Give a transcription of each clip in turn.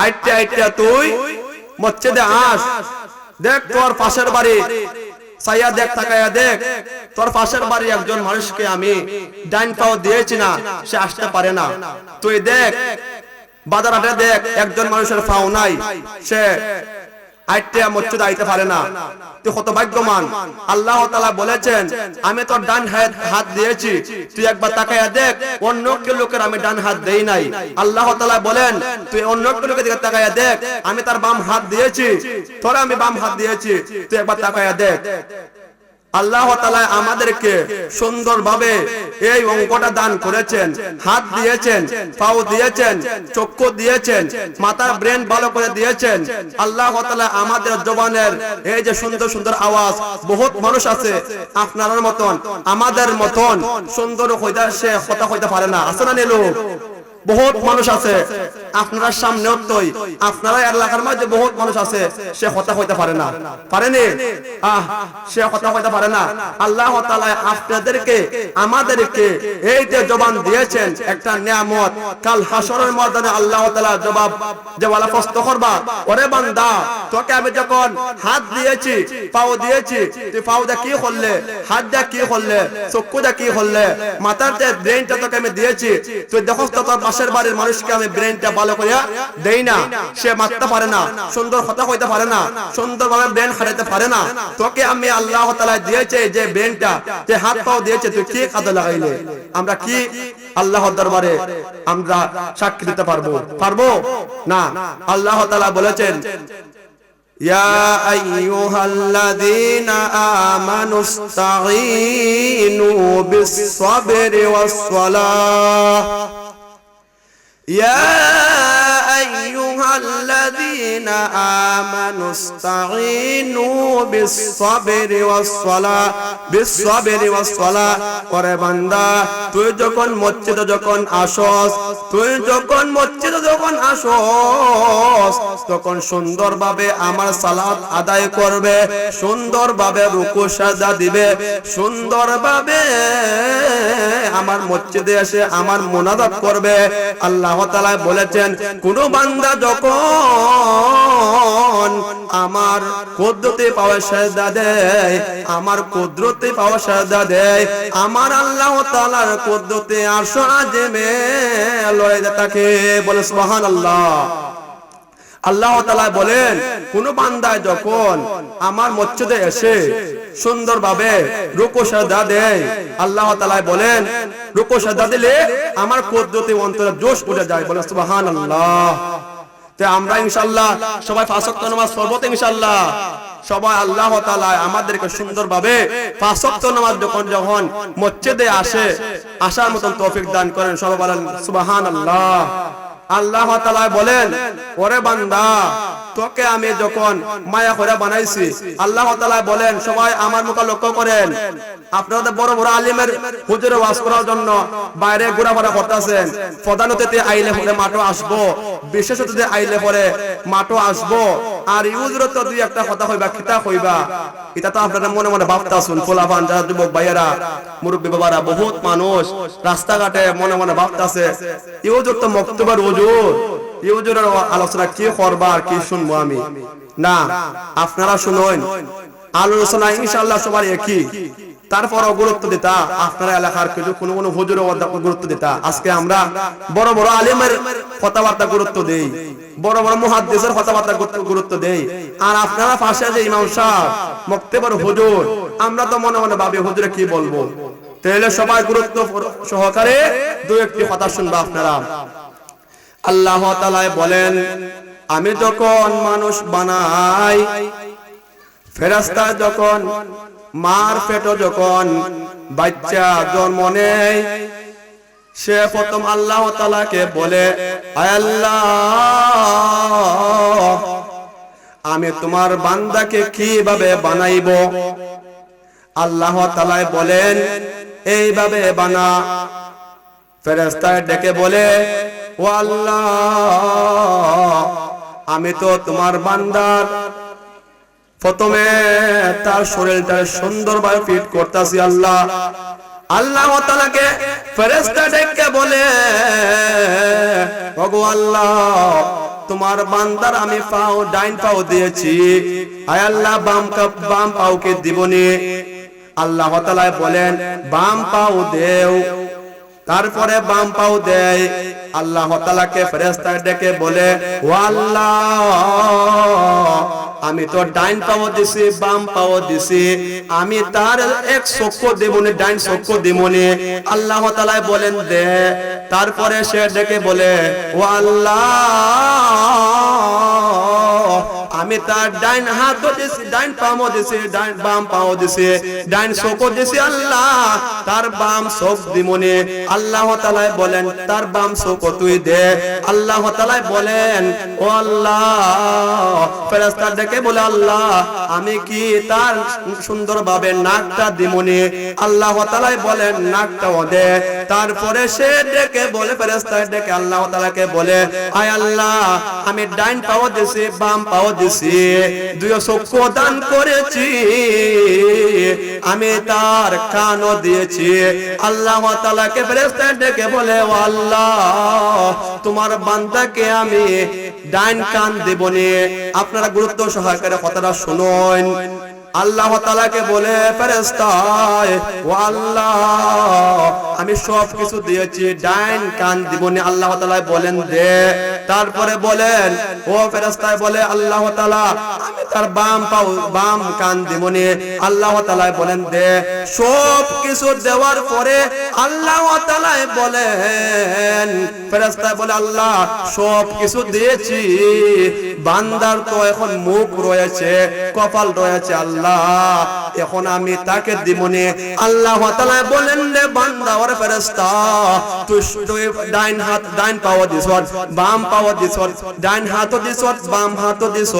আইটা আইটা তুই মসজিদে আস, দেখ তোর পাশের বাড়ি সাইয়া দেখ, তাকায়া দেখ তোর পাশের বাড়ি একজন মানুষকে আমি ডাইন পাও দিয়েছি না, সে আসতে পারে না। তুই দেখ বাজারহাটে দেখ একজন মানুষের পাও নাই, সে আইতে মসজিদে আইতে পারে না। তুই কত ভাগ্যবান। আল্লাহ তাআলা বলেছেন আমি তোর ডান হাত দিয়েছি, তুই একবার তাকায়া দেখ অন্য কেউ লোকের আমি ডান হাত দেই নাই। আল্লাহ তাআলা বলেন তুই অন্য কেউ লোকের দিকে তাকায়া দেখ, আমি তার বাম হাত দিয়েছি, তোরা আমি বাম হাত দিয়েছি, তুই একবার তাকায়া দেখ। আল্লাহ তাআলা আমাদেরকে সুন্দরভাবে এই অঙ্গটা দান করেছেন, হাত দিয়েছেন, পাও দিয়েছেন, চক্ষু দিয়েছেন, মাথার ব্রেন ভালো করে দিয়েছেন। আল্লাহ তাআলা আমাদের জবানের এই যে সুন্দর সুন্দর আওয়াজ, বহুত মানুষ আছে আপনার মতন আমাদের মতন সুন্দর হইতে সে কথা কইতে পারে না, আছে না নিলো? বহুত মানুষ আছে আপনার সামনেও, তো আপনারা এলাকার মধ্যে বহুত মানুষ আছে সে কথা কইতে পারে না, পারেনি, সে কথা কইতে পারে না। আল্লাহ তাআলা আপনাদেরকে আমাদেরকে এই যে জবান দিয়েছেন একটা নিয়ামত, কাল হাসরের ময়দানে আল্লাহ তাআলা জবাব যে ওয়ালা প্রশ্ন করবা, ওরে বান্দা তোকে আমি যখন হাত দিয়েছি, পাও দিয়েছি, তুই পাও দা কি করলে, হাত দা কি করলে, চক্ষু দা কি করলে, মাথার যে ব্রেনটা তোকে আমি দিয়েছি, তুই দেখো তো তোর পাশের বাড়ির মানুষকে আমি ব্রেনটা ভালো করে দেই না, সে মারতে পারে না, সুন্দর কথা কইতে পারে না, সুন্দরভাবে ব্রেন খাটাইতে পারে না। তোকে আমি আল্লাহ তাআলা দিয়েছে যে ব্রেনটা, যে হাত পাও দিয়েছে, তুই কি কাজে লাগাইলে? আমরা কি আল্লাহর দরবারে আমরা সাক্ষী দিতে পারবো? পারবো না। আল্লাহ তাআলা বলেছেন ইয়া আইয়ুহাল্লাযীনা আমানুস্তাঈনু বিস-সাবরি ওয়াস-সালাহ, ইয়া আইয়ুহাল্লাযীনা আমানুস্তাঈনু বিস-সাবরি ওয়াস-সালাহ, বিস-সাবরি ওয়াস-সালাহ। ওরে বান্দা তুই যখন মসজিদে যখন আসস, তুই যখন মসজিদে যখন আসস, তখন সুন্দরভাবে আমার সালাত আদায় করবে, সুন্দরভাবে রুকু সাজদা দিবে, সুন্দরভাবে আমার মসজিদে এসে আমার মুনাজাত করবে। আল্লাহ তাআলা বলেছেন কোন বান্দা যখন আমার কুদরতে পাওয়া সাজদা দেয়, আমার কুদরতে পাওয়া সাজদা দেয়, আমার আল্লাহ তাআলার কুদরতে আরশ আযমে লয়ে থাকে। বলে সুবহানাল্লাহ। আল্লাহ তাআলা বলেন কোন বান্দা যখন আমার মসজিদে এসে সুন্দরভাবে রুকু সাজদা দেয়, আল্লাহ তাআলা বলেন রুকু সাজদা দিলে আমার কুদরতে অন্তরে জোশ উঠে যায়। বলে সুবহানাল্লাহ। তে আমরা ইনশাআল্লাহ সবাই পাঁচ ওয়াক্ত নামাজ পড়ব তো ইনশাআল্লাহ। সবাই আল্লাহ তাআলা আমাদেরকে সুন্দরভাবে পাঁচ ওয়াক্ত নামাজ যখন মসজিদে আসে আসার মতন তৌফিক দান করেন। সবাই বলেন সুবহানাল্লাহ। আল্লাহ তাআলা বলেন ওরে বান্দা তোকে আমি যখন মায়া করে বানাইছি, আল্লাহ তাআলা বলেন সবাই আমার মুখ লক্ষ্য করেন, আপনারা বড় বড় আলিমের হুজুরে ওয়াজ করার জন্য বাইরে ঘোরাফেরা করতেছেন, প্রধান অতিথি আইলে পরে মাঠে আসবো, বিশেষ অতিথি আইলে পরে মাঠে আসবো, আর ইউজুর তো দুই একটা কথা কইবা, কিতা কইবা, এটা তো আপনারা মনে মনে ভাবতাছুন। পোলাপান যারা যুবক ভাইয়েরা, মুরব্বী বাবারা, বহুত মানুষ রাস্তাঘাটে মনে মনে ভাবতাছে ইউজুর তো মক্তবের হুজুর, ইউজুরের আলোচনা কি করবা আর কি শুনবো আমি। না, আপনারা শুনুন, আলোচনা ইনশাআল্লাহ সবার একই, তারপরও গুরুত্ব দিতা আপনারা এলাকার কিছু কোন কোন হুজুরের গুরুত্ব দিতা। আজকে আমরা বড় বড় আলেমের কথাবার্তা গুরুত্ব দেই, বড় বড় মুহাদ্দিসের কথাবার্তা গুরুত্ব দেই, আর আপনারা পাশে যে ইমাম সাহেব মুক্তবর হুজুর, আমরা তো মনে মনে ভাবি হুজুরে কি বলবো। তাহলে সবাই গুরুত্ব সহকারে দুই একটি কথা শুনবা আপনারা। আল্লাহ তাআলা বলেন আমি যখন মানুষ বানাই, ফেরেশতা যখন মার পেটে যখন বাচ্চা জন্ম নেয়, সে প্রথম আল্লাহ তাআলাকে বলে আয় আল্লাহ আমি তোমার বান্দাকে কিভাবে বানাইব। আল্লাহ তাআলা বলেন এইভাবে বানা। ফেরেশতা ডেকে বলে ও আল্লাহ আমি তো তোমার বান্দার প্রথমে তার শরীরটা সুন্দরভাবে ফিট করতেছি। আল্লাহ আল্লাহ তাআলাকে ফেরেশতা ডেকে বলে ওগো আল্লাহ তোমার বান্দার আমি পাও ডাইন পাও দিয়েছি, আয় আল্লাহ বাম পাওকে দিবনি। আল্লাহ তাআলা বলেন বাম পাও দেও। তারপরে বাম পাও দেয়। আল্লাহ তাআলাকে ফেরেশতা ডেকে বলে, ও আল্লাহ, আমি তো ডাইন পাও দিছি, বাম পাও দিছি, আমি তার এক চক্ষু দেবনি, ডাইন চক্ষু দেবনি। আল্লাহ তাআলা বলেন দে। তারপরে সে ডেকে বলে, ও আল্লাহ, আমি তার ডাইন হাতও দিছি, ডাইন পাও দিছি, ডাইন বাম পাও দিছি, ডাইন চোখও দিছি, আল্লাহ তার বাম চোখ দিমনে। আল্লাহ তাআলা বলেন তার বাম চোখ তুই দে। আল্লাহ তাআলা বলেন, ও আল্লাহ, ফেরেশতা ডেকে বলে, আল্লাহ আমি কি তার সুন্দরভাবে নাকটা দিমনে? আল্লাহ তাআলা বলেন নাকটাও দে। তারপরে সে ডেকে বলে, ফেরেশতা ডেকে আল্লাহ তাআলাকে বলে, আয় আল্লাহ, আমি ডাইন পাও দিছি, বাম পাও দিছি, দুই চক্ষু দান করেছি, আমি তার কানও দিয়েছি। আল্লাহ তাআলাকে ফেরেশতা ডেকে বলে, ও আল্লাহ, তোমার বান্দাকে আমি ডাইন কান দেবনি। আপনারা গুরুত্ব সহকারে কথাটা শুনুন। আল্লাহ তাআলাকে বলে ফেরেশতা, ও আল্লাহ, আমি সব কিছু দিয়েছি, ডাইন কান দিবনি। আল্লাহ তাআলা বলেন দে। তারপরে বলেন, ও ফেরেশতা বলে, আল্লাহ তাআলা, আমি তার বাম কান দিবনি। আল্লাহ তাআলা বলেন দে। সব কিছু দেওয়ার পরে আল্লাহ তাআলা বলেন, ফেরেশতা বলে, আল্লাহ সব কিছু দিয়েছি, বান্দার তো এখন মুখ রয়েছে, কপাল রয়েছে, আল্লাহ এখন আমি তাকে দিবনি। আল্লাহ তাআলা বলেন রে বান্দা, ওরে ফেরেশতা, তুই ডাইন হাত ডাইন পাও দিছস, বাম পাও দিছস, ডাইন হাতও দিছস, বাম হাতও দিছস,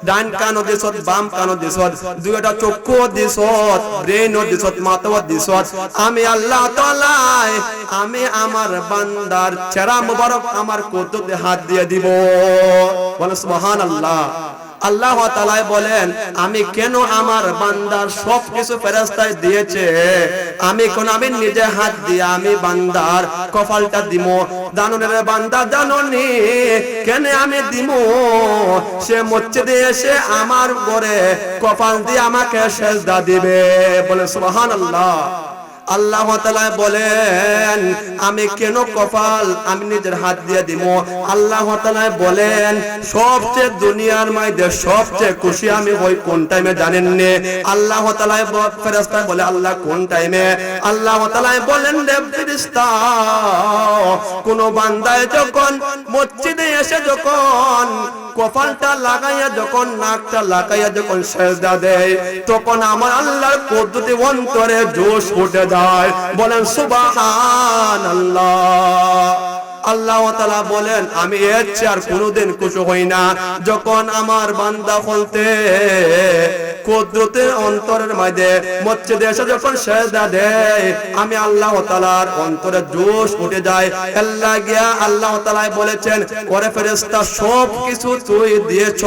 ডাইন কানও দিছস, বাম কানও দিছস, দুইটা চক্ষু দিছস, ব্রেনও দিছস, মাথাও দিছস। আমি আল্লাহ তাআলা আমি আমার বান্দার চেহারা মুবারক আমার কুদরতে হাত দিয়ে দিব। বলে সুবহানাল্লাহ। আল্লাহ তাআলা বলেন, আমি কেন আমার বান্দার সবকিছু ফেরেশতায় দিয়েছে, আমি নিজে হাত দিয়ে আমি বান্দার কপালটা দিমু। জানুনের বান্দা জানুনি কেন আমি দিমু? সে মসজিদে এসে আমার ঘরে কপাল দিয়ে আমাকে সেজদা দিবে। বলে সুবহানাল্লাহ। আল্লাহ তাআলা বলেন, আমি কেন কপাল আমি নিজের হাত দিয়ে দিব? আল্লাহ তাআলা বলেন, সবচেয়ে দুনিয়ার মধ্যে সবচেয়ে খুশি আমি হই কোন টাইমে জানেন নে? আল্লাহ তাআলা ফেরেশতা বলে, আল্লাহ কোন টাইমে? আল্লাহ তাআলা বলেন, রে ফেরেশতা, কোন বান্দায় যখন মসজিদে এসে যখন কপালটা লাগাইয়া, যখন নাকটা লাগাইয়া যখন সেজদা দেয়, তখন আমার আল্লাহর কুদরতি অন্তরে জোশ উঠে যায়। বলেন সুবহানাল্লাহ। আল্লাহ তাআলা বলেন, আমি এর চেয়ে আর কোনোদিন খুশি হই না যখন আমার বান্দা বলতে কুদরতের অন্তরের মধ্যে মসজিদে এসে যখন সেজদা দেয়, আমি আল্লাহ তাআলার অন্তরে জোশ উঠে যায়। আল্লাহ গিয়া আল্লাহ তাআলা বলেছেন, ওরে ফেরেশতা, সব কিছু তুই দিয়েছ,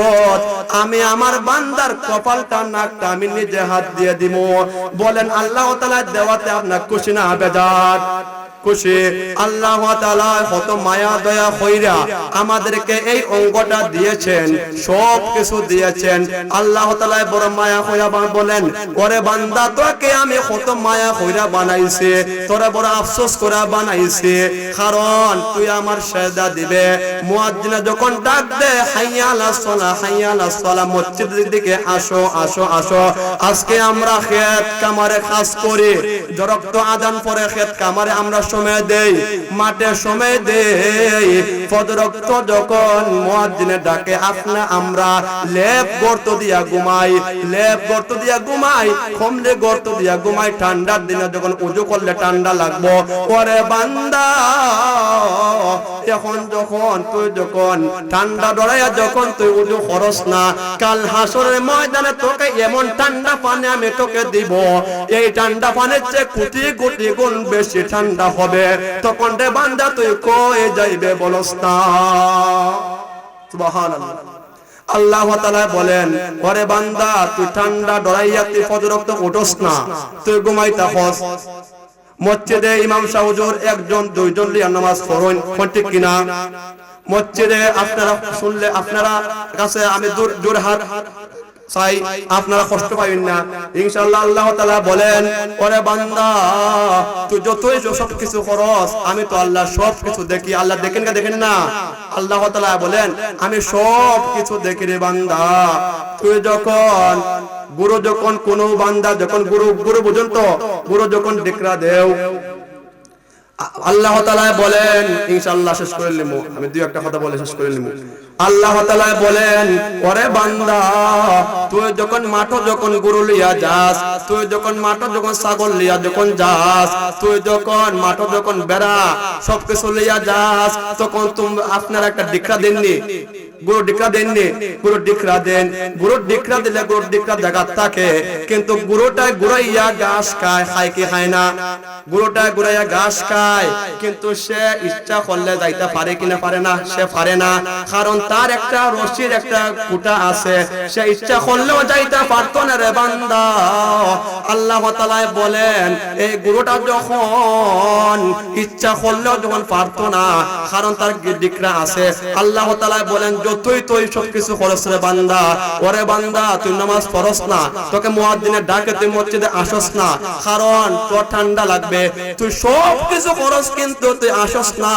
আমি আমার বান্দার কপালটা নাকটা আমি নিজে হাত দিয়ে দিব। বলেন আল্লাহ তাআলা দেওয়াতে আপনার খুশি না বেজার? খুশি। আল্লাহ তাআলা কত মায়া দয়া কইরা আমাদেরকে এই অঙ্গটা দিয়েছেন, সব কিছু দিয়েছেন। আল্লাহ তাআলা বড় মায়া কইরা বলেন, ওরে বান্দা, তোকে আমি কত মায়া কইরা বানাইছি, তোরা বড় আফসোস করা বানাইছি, কারণ তুই আমার সেজদা দিবে। মুয়াজ্জিন যখন ডাক দে, হাইয়া আলাস সালাহ, হাইয়া আলাস সালাহ, মসজিদের দিকে আসো আসো আসো। আজকে আমরা খেত কামারে কাজ করি, জরক্ত আজান পরে খেত কামারে আমরা সময় দেই, মাঠে সময় দেই। ফজরক্ত যখন মুয়াজ্জিনে ডাকে, আমরা লেপ গর্ত দিয়া ঘুমাই, লেপ গর্ত দিয়া ঘুমাই, কমলে গর্ত দিয়া ঘুমাই। ঠান্ডার দিনে যখন উজু করলে ঠান্ডা লাগবো, ওরে বান্দা, এখন যখন তুই যখন ঠান্ডা ডরাইয়া যখন তুই উজু করস না, কাল হাসরের ময়দানে তোকে এমন ঠান্ডা পানি আমি তোকে দিব, এই ঠান্ডা পানির চেয়ে কোটি কোটি গুণ বেশি ঠান্ডা হবে। তখন রে বান্দা তুই কই যাইবে বলস না? সুবহানাল্লাহ। আল্লাহ তাআলা বলেন, ওরে বান্দা, তুই ঠান্ডা ডরাইয়া তুই ফজর ওয়াক্ত উঠস না, তুই ঘুমাইতা হস। মসজিদে ইমাম সাহেব হুজুর একজন দুইজন লিয়া নামাজ পড়েন, ঠিক কিনা? মসজিদে আপনারা শুনলে আপনারা কাছে আমি জোর হাত চাই, আপনারা কষ্ট পাবেন না ইনশাআল্লাহ। আল্লাহ তাআলা বলেন, ওরে বান্দা তুই যতই সবকিছু করস আমি তো আল্লাহ সবকিছু দেখি। আল্লাহ দেখেন না দেখেন না? আল্লাহ তাআলা বলেন আমি সবকিছু দেখি রে বান্দা। তুই যখন কোনো বান্দা যখন গুরু পর্যন্ত গুরু যখন ডিকরা দেও, আল্লাহ তাআলা বলেন ইনশাআল্লাহ শেষ করে নিমু, আমি দুই একটা কথা বলে শেষ করে নিমু। আল্লাহ তাআলা বলেন, ওরে বান্দা তুই যখন মাঠে যখন গরু লিয়া যাস, তুই যখন মাঠে যখন ছাগল লিয়া যখন যাস, তুই যখন মাঠে যখন বেড়া সবকিছু লিয়া যাস, তখন তুমি আপনার একটা ডিকরা দেননি, গরু ডিকরা দেননি, গরু ডিকরা দেন। গরু ডিকরা দিলে গরু ডিকরা জায়গা থাকে, কিন্তু গরুটা ঘুরাইয়া ঘাস খায়, খায় কি খায় না? গরুটা ঘুরাইয়া ঘাস খায়, কিন্তু সে ইচ্ছা করলে যাইতে পারে কিনা পারে না? সে পারে না, কারণ তার একটা রশির একটা খুঁটা আছে, সে ইচ্ছা করলেও যাইতে পারতো না রে বান্দা। আল্লাহ তাআলা বলেন এই গরুটা যখন ইচ্ছা করলেও যখন পারতো না, কারণ তার ডিকরা আছে। আল্লাহ তাআলা বলেন যতই তুই সবকিছু করস রে বান্দা, ওরে বান্দা তুই নামাজ পড়স না, তোকে মুয়াজ্জিনের ডাকে তুই মসজিদে আসস না, কারণ তোর ঠান্ডা লাগবে। তুই সবকিছু করস কিন্তু তুই আসস না,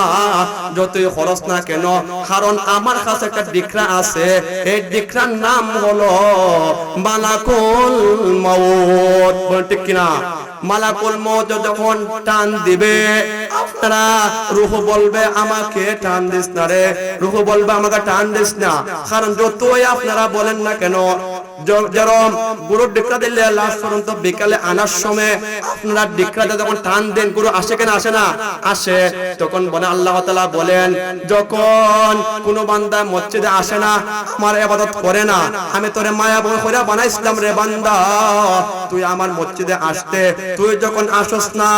যতই করস না কেন, কারণ আমার কাছে একটা ডিকরা আছে। এই ডিকরার নাম হলো মালাকুল মউত। বলতে কিনা? মালাকুল মউত যখন টান দিবে, আপনারা রূহ বলবে আমাকে টান দিস না রে, রূহ বলবে আমাকে টান দিস না। কারণ যতই আপনারা বলেন না কেন, যেরকম গরুর ডিকরা দিলে লাস্ট পর্যন্ত বিকালে আনার সময় আপনারা ডিকরাতে যখন টান দেন, গরু আসে কেন? আসে না? আসে। তখন বলে আল্লাহ তাআলা বলেন, যখন কোন বান্দা মসজিদে আসে না, আমার ইবাদত করে না, আমি তোরে মায়া করে বানাইছিলাম রে বান্দা, তুই আমার মসজিদে আসতে, তুই যখন আসস না,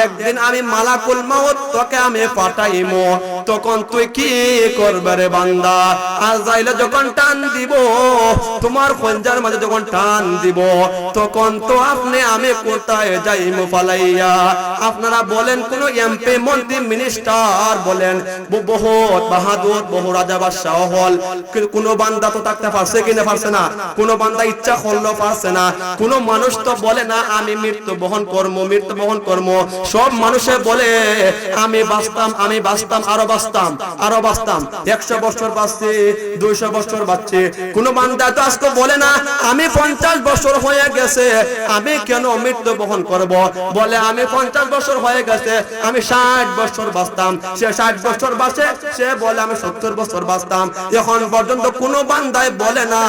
একদিন আমি মালাকুল মউত তোকে আমি পাঠাইমো, তখন তুই কি করবে রে বান্দা? আজরাইল যখন টান দিব, তোমার খঞ্জার মাঝে যখন টান দিব, তখন তো আপনি আমি কোথায় যাইমু ফালাইয়া? আপনারা বলেন কোন এমপি মন্ত্রী মিনিস্টার বলেন বহুত বাহাদুর বহু রাজা বাদশাহ হল, কিন্তু কোন বান্দা তো থাকতে পারছে কিনা? পারছে না। কোন বান্দা ইচ্ছা করলেও পারছে না। কোন মানুষ তো বলে না আমি মৃত্যু বহন করবো, মৃত্যু বহন করবো। সব মানুষে বলে আমি বাঁচতাম, আমি বাঁচতাম, আরো বাঁচতাম, আরো বাঁচতাম, 100 বছর বাঁচছি, 200 বছর বাঁচছি। কোন বান্দা তো আজকে বলে না আমি 50 বছর হয়ে গেছে, আমি কেন মৃত্যু বহন করব? বলে আমি 50 বছর হয়ে গেছে, আমি 60 বছর বাঁচতাম। সে 60 বছর বাঁচে, সে বলে আমি 70 বছর বাঁচতাম। এখন পর্যন্ত কোন বান্দাই বলে না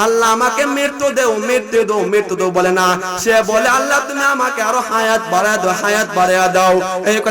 আল্লাহ আমাকে মৃত্যু দেও, মৃত্যু দাও, মৃত্যু দাও, বলে না। সে বলে আল্লাহ তুমি আমাকে আরো হায়াত বাড়ায় দাও, হায়াত বাড়ায় দাও। এই